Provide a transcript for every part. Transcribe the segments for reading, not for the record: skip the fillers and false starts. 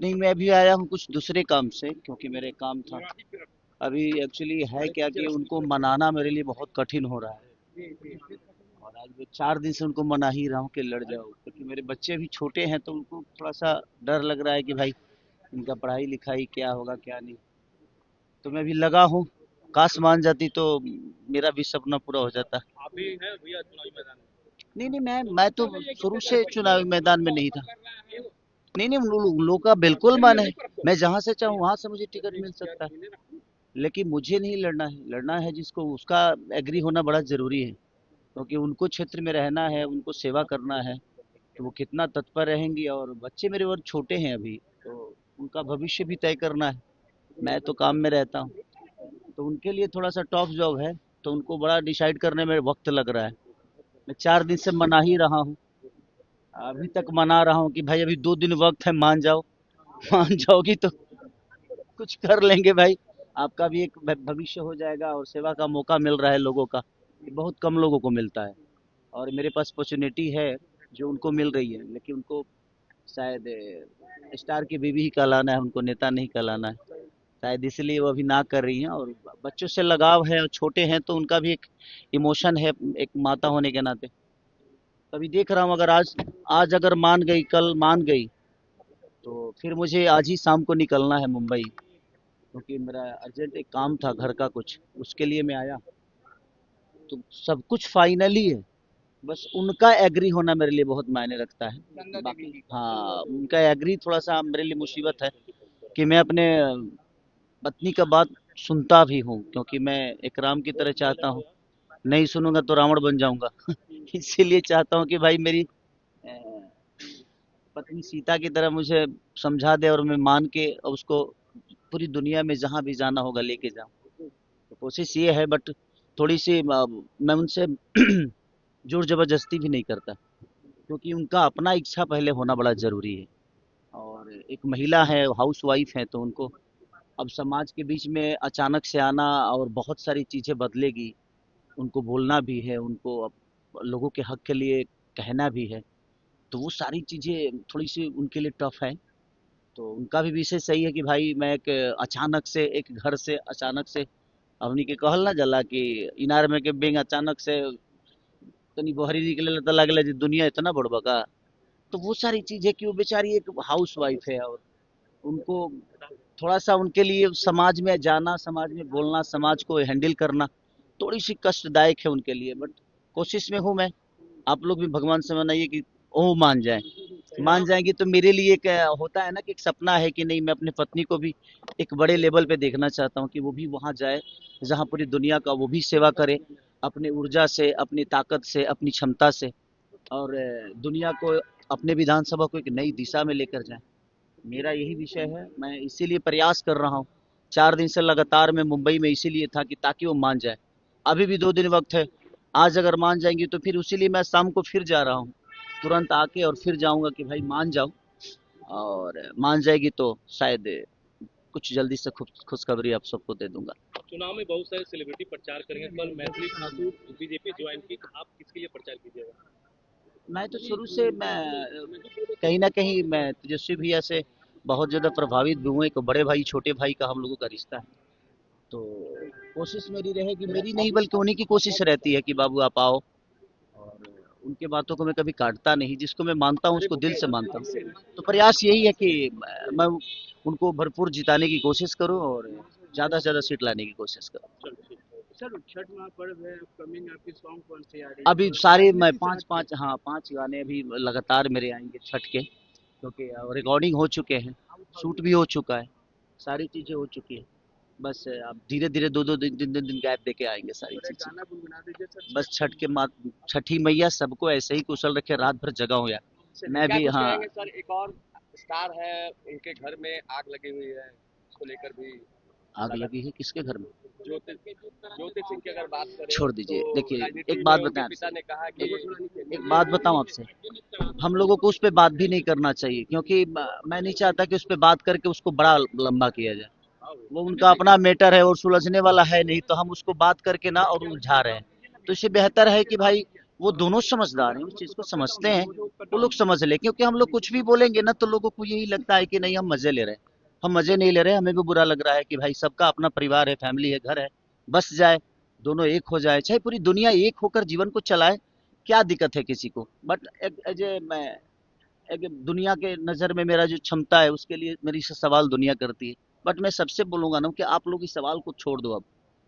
नहीं, मैं अभी आया हूँ कुछ दूसरे काम से, क्योंकि मेरे काम था। अभी एक्चुअली है क्या कि उनको मनाना मेरे लिए बहुत कठिन हो रहा है। और आज मैं 4 दिन से उनको मना ही रहा हूँ कि लड़ जाओ, क्योंकि मेरे बच्चे अभी छोटे हैं तो उनको थोड़ा सा डर लग रहा है कि भाई इनका पढ़ाई लिखाई क्या होगा क्या नहीं। तो मैं भी लगा हूँ, काश मान जाती तो मेरा भी सपना पूरा हो जाता। आप भी हैं भैया चुनावी मैदान में? नहीं नहीं, मैं तो शुरू से चुनावी मैदान में नहीं था। नहीं नहीं, लोग का बिल्कुल मन है, मैं जहां से चाहूँ वहां से मुझे टिकट मिल सकता है। लेकिन मुझे नहीं लड़ना है, लड़ना है जिसको उसका एग्री होना बड़ा जरूरी है। क्योंकि उनको क्षेत्र में रहना है, उनको सेवा करना है, तो वो कितना तत्पर रहेंगी। और बच्चे मेरे और छोटे हैं अभी, तो उनका भविष्य भी तय करना है। मैं तो काम में रहता हूँ, तो उनके लिए थोड़ा सा टफ जॉब है। तो उनको बड़ा डिसाइड करने में वक्त लग रहा है। मैं 4 दिन से मना ही रहा हूँ, अभी तक मना रहा हूँ कि भाई अभी 2 दिन वक्त है, मान जाओ। मान जाओगी तो कुछ कर लेंगे भाई, आपका भी एक भविष्य हो जाएगा और सेवा का मौका मिल रहा है लोगों का, ये बहुत कम लोगों को मिलता है। और मेरे पास अपॉर्चुनिटी है जो उनको मिल रही है, लेकिन उनको शायद स्टार की बीवी ही कहलाना है, उनको नेता नहीं कहलाना है। शायद इसलिए वो अभी ना कर रही हैं। और बच्चों से लगाव है और छोटे हैं तो उनका भी एक इमोशन है, एक माता होने के नाते। अभी देख रहा हूँ, अगर आज आज अगर मान गई, कल मान गई, तो फिर मुझे आज ही शाम को निकलना है मुंबई, क्योंकि मेरा अर्जेंट एक काम था घर का कुछ, उसके लिए मैं आया। तो सब कुछ फाइनली है, बस उनका एग्री होना मेरे लिए बहुत मायने रखता है। बाकी हाँ, उनका एग्री थोड़ा सा मेरे लिए मुसीबत है, कि मैं अपने पत्नी का बात सुनता भी हूँ, क्योंकि मैं एक राम की तरह चाहता हूँ। नहीं सुनूंगा तो रावण बन जाऊंगा। इसीलिए चाहता हूँ कि भाई मेरी पत्नी सीता की तरह मुझे समझा दे, और मैं मान के और उसको पूरी दुनिया में जहाँ भी जाना होगा लेके जाऊं। तो कोशिश ये है, बट थोड़ी सी मैं उनसे जोर जबरदस्ती भी नहीं करता, क्योंकि उनका अपना इच्छा पहले होना बड़ा जरूरी है। और एक महिला है, हाउस वाइफ है, तो उनको अब समाज के बीच में अचानक से आना और बहुत सारी चीजें बदलेगी। उनको बोलना भी है, उनको अब लोगों के हक के लिए कहना भी है। तो वो सारी चीजें थोड़ी सी उनके लिए टफ है। तो उनका भी विषय सही है कि भाई मैं एक अचानक से एक घर से अचानक से, हमनी के कहल ना जला कि इनार में के बेंग अचानक से तनी बहरी निकले तो लगला जी दुनिया इतना बड़ बका। तो वो सारी चीजें कि वो बेचारी एक हाउस वाइफ है, और उनको थोड़ा सा उनके लिए समाज में जाना, समाज में बोलना, समाज को हैंडल करना थोड़ी सी कष्टदायक है उनके लिए। बट कोशिश में हूँ मैं। आप लोग भी भगवान से मनाइए कि ओ मान जाए, मान जाएंगी तो मेरे लिए एक होता है ना कि एक सपना है कि नहीं, मैं अपनी पत्नी को भी एक बड़े लेवल पे देखना चाहता हूँ, कि वो भी वहां जाए जहाँ पूरी दुनिया का वो भी सेवा करे, अपनी ऊर्जा से, अपनी ताकत से, अपनी क्षमता से। और दुनिया को, अपने विधानसभा को एक नई दिशा में लेकर जाए। मेरा यही विषय है, मैं इसीलिए प्रयास कर रहा हूँ। 4 दिन से लगातार मैं मुंबई में इसीलिए था कि ताकि वो मान जाए। अभी भी 2 दिन वक्त है, आज अगर मान जाएंगी तो फिर उसी लिए मैं शाम को फिर जा रहा हूँ, तुरंत आके और फिर जाऊंगा कि भाई मान जाओ। और मान जाएगी तो शायद कुछ जल्दी से खुशखबरी आप सबको दे दूंगा। चुनाव में बहुत सारे सेलिब्रिटी प्रचार करेंगे। कल मैथिली ठाकुर बीजेपी ज्वाइन की, आप किसके लिए प्रचार कीजिएगा? मैं तो शुरू से मैं कहीं ना कहीं मैं तेजस्वी भैया से बहुत ज़्यादा प्रभावित भी हूँ। एक बड़े भाई छोटे भाई का हम लोगों का रिश्ता है। तो कोशिश मेरी रहेगी, मेरी नहीं बल्कि उन्हीं की कोशिश रहती है कि बाबू आप आओ। और उनके बातों को मैं कभी काटता नहीं, जिसको मैं मानता हूँ उसको दिल से मानता हूँ। तो प्रयास यही है कि मैं उनको भरपूर जिताने की कोशिश करूँ और ज़्यादा से ज़्यादा सीट लाने की कोशिश करूँ। सर, छठ महापर्व है अपकमिंग, आपकी सॉन्ग कौन सी आ रही है अभी और सारे मैं राजनीति से पाँच हटके? पाँच, हाँ 5 गाने अभी लगातार मेरे आएंगे छठ के, क्योंकि रिकॉर्डिंग हो चुके हैं, शूट भी हो चुका है, सारी चीज़ें हो चुकी है। बस अब धीरे धीरे दो दो दिन, दिन दिन दिन गैप देके आएंगे सारी और एक चीज़ें। गाना गुनगुना दीजिए सर बस छठ के छठ के लिए। मात, छठी मैया सबको ऐसे ही कुशल रखे, रात भर जगा हो यार। चलिए, मैं क्या भी कुछ हाँ। कहेंगे सर? एक और स्टार है, उनके घर में आग लगी हुई है, उसको लेकर भी आग लगा। लगी है किसके घर में? ज्योति ज्योति सिंह की अगर बात करें छोड़ तो दीजिए, देखिए एक राजनीति में बात उनके बताएं पिता आपसे, ने कहा कि एक बात बताऊं आपसे, हम लोगों को उस पर बात भी नहीं करना चाहिए, क्योंकि मैं नहीं चाहता कि उस पर बात करके उसको बड़ा लंबा किया जाए। वो उनका अपना मैटर है और सुलझने वाला है नहीं, तो हम उसको बात करके ना और उलझा रहे हैं। तो इससे बेहतर है कि भाई वो दोनों समझदार हैं, उस चीज को समझते हैं, वो लोग समझ ले। क्योंकि हम लोग कुछ भी बोलेंगे ना तो लोगों को यही लगता है कि नहीं हम मजे ले रहे हैं। हम मजे नहीं ले रहे, हमें भी बुरा लग रहा है कि भाई सबका अपना परिवार है, फैमिली है, घर है, बस जाए, दोनों एक हो जाए, चाहे पूरी दुनिया एक होकर जीवन को चलाए, क्या दिक्कत है किसी को। बट एज ए मैं एक दुनिया के नज़र में मेरा जो क्षमता है उसके लिए मेरी से सवाल दुनिया करती है। बट मैं सबसे बोलूंगा ना कि आप लोग इस सवाल को छोड़ दो अब।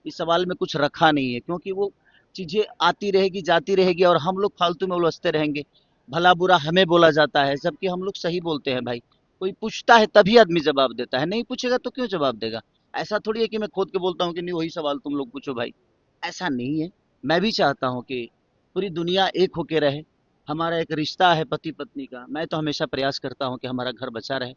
इस सवाल में कुछ रखा नहीं है, क्योंकि वो चीजें आती रहेगी जाती रहेगी और हम लोग फालतू में उलझते रहेंगे। भला बुरा हमें बोला जाता है, जबकि हम लोग सही बोलते हैं भाई। कोई पूछता है तभी आदमी जवाब देता है, नहीं पूछेगा तो क्यों जवाब देगा। ऐसा थोड़ी है कि मैं खोद के बोलता हूँ कि नहीं वही सवाल तुम लोग पूछो भाई। ऐसा नहीं है। मैं भी चाहता हूँ कि पूरी दुनिया एक होके रहे। हमारा एक रिश्ता है पति पत्नी का, मैं तो हमेशा प्रयास करता हूँ कि हमारा घर बचा रहे।